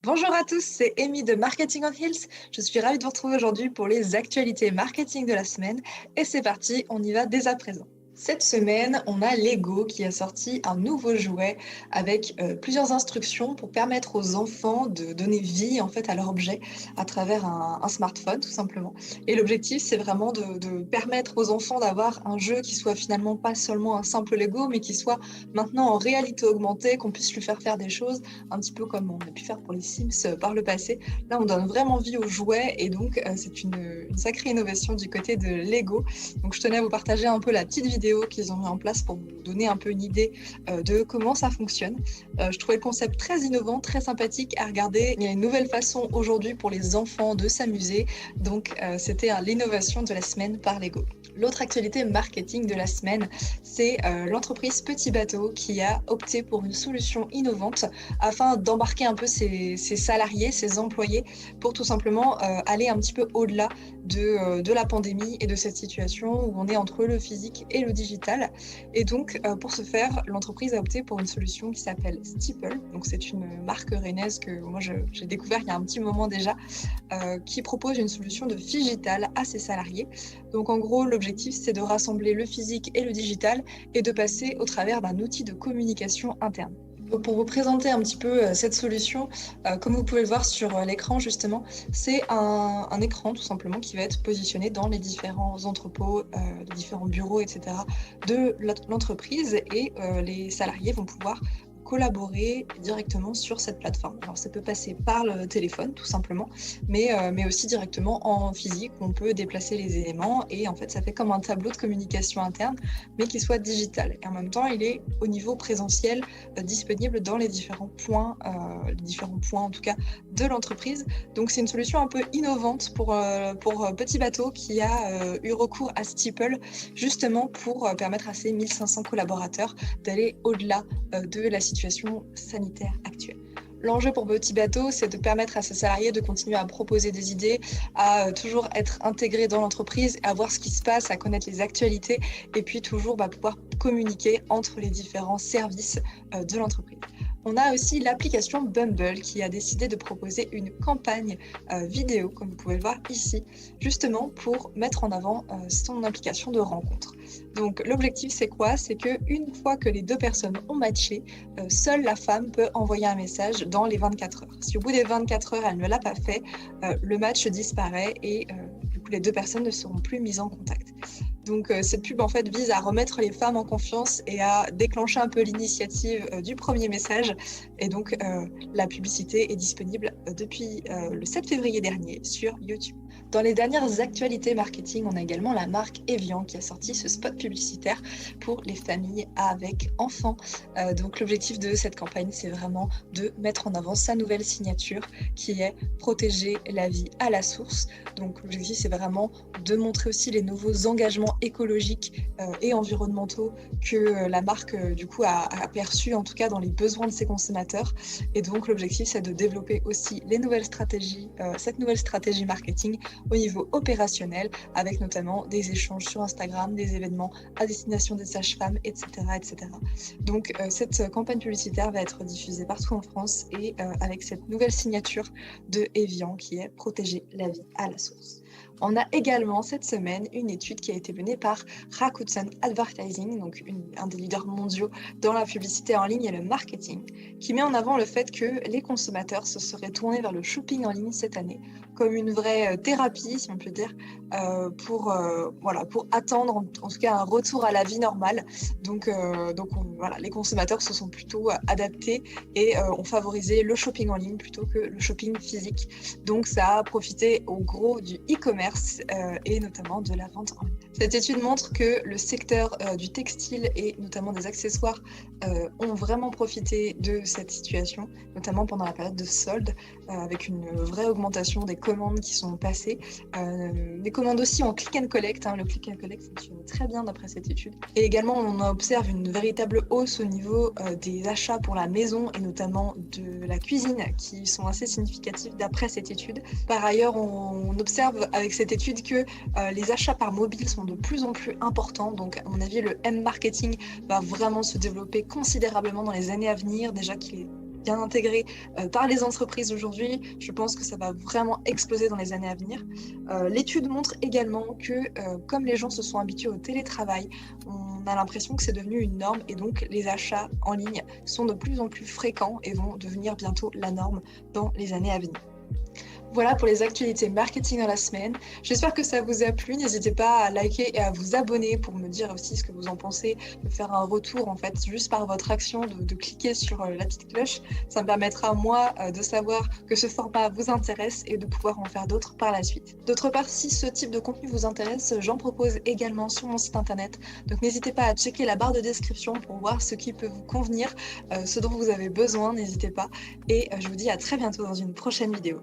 Bonjour à tous, c'est Amy de Marketing on Hills. Je suis ravie de vous retrouver aujourd'hui pour les actualités marketing de la semaine. Et c'est parti, on y va dès à présent. Cette semaine, on a Lego qui a sorti un nouveau jouet avec plusieurs instructions pour permettre aux enfants de donner vie en fait à leur objet à travers un smartphone tout simplement. Et l'objectif, c'est vraiment de permettre aux enfants d'avoir un jeu qui soit finalement pas seulement un simple Lego, mais qui soit maintenant en réalité augmentée, qu'on puisse lui faire des choses un petit peu comme on a pu faire pour les Sims par le passé. Là, on donne vraiment vie aux jouets et donc c'est une sacrée innovation du côté de Lego. Donc je tenais à vous partager un peu la petite vidéo qu'ils ont mis en place pour vous donner un peu une idée de comment ça fonctionne. Je trouvais le concept très innovant, très sympathique à regarder. Il y a une nouvelle façon aujourd'hui pour les enfants de s'amuser. Donc c'était l'innovation de la semaine par Lego. L'autre actualité marketing de la semaine, c'est l'entreprise Petit Bateau qui a opté pour une solution innovante afin d'embarquer un peu ses salariés, ses employés, pour tout simplement aller un petit peu au-delà de la pandémie et de cette situation où on est entre le physique et le digital. Et donc, pour ce faire, l'entreprise a opté pour une solution qui s'appelle Steeple. Donc, c'est une marque rennaise que moi, j'ai découvert il y a un petit moment déjà, qui propose une solution de Figital à ses salariés. Donc, en gros, l'objectif, c'est de rassembler le physique et le digital et de passer au travers d'un outil de communication interne. Pour vous présenter un petit peu cette solution, comme vous pouvez le voir sur l'écran justement, c'est un écran tout simplement qui va être positionné dans les différents entrepôts, les différents bureaux, etc. de l'entreprise et les salariés vont pouvoir collaborer directement sur cette plateforme. Alors ça peut passer par le téléphone tout simplement, mais aussi directement en physique où on peut déplacer les éléments et en fait ça fait comme un tableau de communication interne mais qui soit digital. Et en même temps il est au niveau présentiel disponible dans les différents points en tout cas de l'entreprise. Donc c'est une solution un peu innovante pour Petit Bateau qui a eu recours à Steeple justement pour permettre à ses 1500 collaborateurs d'aller au-delà de la situation sanitaire actuelle. L'enjeu pour Petit Bateau, c'est de permettre à ses salariés de continuer à proposer des idées, à toujours être intégrés dans l'entreprise, à voir ce qui se passe, à connaître les actualités et puis toujours pouvoir communiquer entre les différents services de l'entreprise. On a aussi l'application Bumble qui a décidé de proposer une campagne vidéo, comme vous pouvez le voir ici, justement pour mettre en avant son application de rencontre. Donc l'objectif c'est quoi? C'est qu'une fois que les deux personnes ont matché, seule la femme peut envoyer un message dans les 24 heures. Si au bout des 24 heures elle ne l'a pas fait, le match disparaît et du coup les deux personnes ne seront plus mises en contact. Donc cette pub en fait vise à remettre les femmes en confiance et à déclencher un peu l'initiative du premier message. Et donc la publicité est disponible depuis le 7 février dernier sur YouTube. Dans les dernières actualités marketing, on a également la marque Evian qui a sorti ce spot publicitaire pour les familles avec enfants. Donc l'objectif de cette campagne, c'est vraiment de mettre en avant sa nouvelle signature qui est protéger la vie à la source. Donc l'objectif, c'est vraiment de montrer aussi les nouveaux engagements écologiques et environnementaux que la marque du coup a perçus en tout cas dans les besoins de ses consommateurs. Et donc l'objectif, c'est de développer aussi les nouvelles stratégies, cette nouvelle stratégie marketing au niveau opérationnel, avec notamment des échanges sur Instagram, des événements à destination des sages-femmes, etc., etc. Donc cette campagne publicitaire va être diffusée partout en France et avec cette nouvelle signature de Evian qui est protéger la vie à la source. On a également cette semaine une étude qui a été menée par Rakuten Advertising, donc un des leaders mondiaux dans la publicité en ligne et le marketing, qui met en avant le fait que les consommateurs se seraient tournés vers le shopping en ligne cette année comme une vraie thérapie, si on peut dire, pour attendre en tout cas un retour à la vie normale. Donc les consommateurs se sont plutôt adaptés et ont favorisé le shopping en ligne plutôt que le shopping physique. Donc ça a profité au gros du e-commerce et notamment de la vente en ligne. Cette étude montre que le secteur du textile et notamment des accessoires ont vraiment profité de cette situation, notamment pendant la période de solde, avec une vraie augmentation des commandes qui sont passées. Des commandes aussi en click and collect. Le click and collect fonctionne très bien d'après cette étude. Et également, on observe une véritable hausse au niveau des achats pour la maison et notamment de la cuisine qui sont assez significatifs d'après cette étude. Par ailleurs, on observe avec cette étude que les achats par mobile sont de plus en plus importants. Donc, à mon avis, le M-marketing va vraiment se développer considérablement dans les années à venir. Déjà qu'il est bien intégré par les entreprises aujourd'hui. Je pense que ça va vraiment exploser dans les années à venir. L'étude montre également que comme les gens se sont habitués au télétravail, on a l'impression que c'est devenu une norme et donc les achats en ligne sont de plus en plus fréquents et vont devenir bientôt la norme dans les années à venir. Voilà pour les actualités marketing dans la semaine. J'espère que ça vous a plu. N'hésitez pas à liker et à vous abonner pour me dire aussi ce que vous en pensez, de faire un retour en fait juste par votre action, de cliquer sur la petite cloche. Ça me permettra moi de savoir que ce format vous intéresse et de pouvoir en faire d'autres par la suite. D'autre part, si ce type de contenu vous intéresse, j'en propose également sur mon site internet. Donc n'hésitez pas à checker la barre de description pour voir ce qui peut vous convenir, ce dont vous avez besoin, n'hésitez pas. Et je vous dis à très bientôt dans une prochaine vidéo.